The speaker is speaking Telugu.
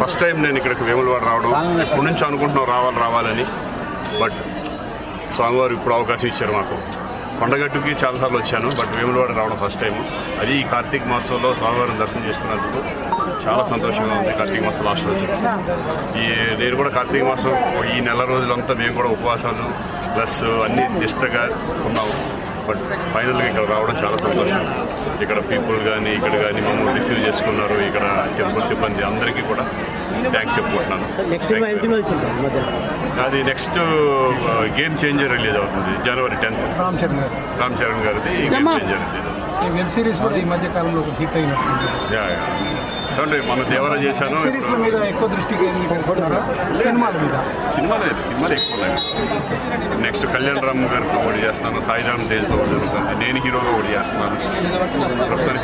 ఫస్ట్ టైం నేను ఇక్కడికి వేములవాడ రావడం. ఇప్పటి నుంచి అనుకుంటున్నాం రావాలని. బట్ స్వామివారు ఇప్పుడు అవకాశం ఇచ్చారు మాకు. కొండగట్టుకి చాలాసార్లు వచ్చాను, బట్ వేములవాడ రావడం ఫస్ట్ టైం. అది ఈ కార్తీక మాసంలో స్వామివారిని దర్శనం చేసుకున్నందుకు చాలా సంతోషంగా ఉంది. కార్తీక మాసం లాస్ట్ రోజు నేను కూడా కార్తీక మాసం ఈ నెల రోజులంతా మేము కూడా ఉపవాసాలు ప్లస్ అన్నీ నిష్టగా ఉన్నాము. బట్ ఫైనల్గా ఇక్కడ రావడం చాలా సంతోషం. ఇక్కడ పీపుల్ కానీ ఇక్కడ కానీ మమ్మల్ని రిసీవ్ చేసుకున్నారు. ఇక్కడ టెంపుల్ సిబ్బంది అందరికీ కూడా థ్యాంక్స్ చెప్పుకుంటున్నాను. అది నెక్స్ట్ గేమ్ చేంజర్ రిలీజ్ అవుతుంది January 10th. రామ్ చరణ్ గారిది game changer release. Web series కూడా ఈ మధ్య కాలంలో హిట్ అయినట్టుంది. చూడండి, మన దేవర చేశాను. సిరీస్ల మీద ఎక్కువ దృష్టి కేంద్రీకరిస్తున్నారా? సినిమాలు ఎక్కువ. నెక్స్ట్ కళ్యాణ్ రామ్ గారితో ఒకటి చేస్తాను, సాయిరామ్ తేజ్తో ఒకటి జరుగుతుంది, నేను హీరోగా ఒకటి చేస్తున్నాను. ప్రస్తుతానికి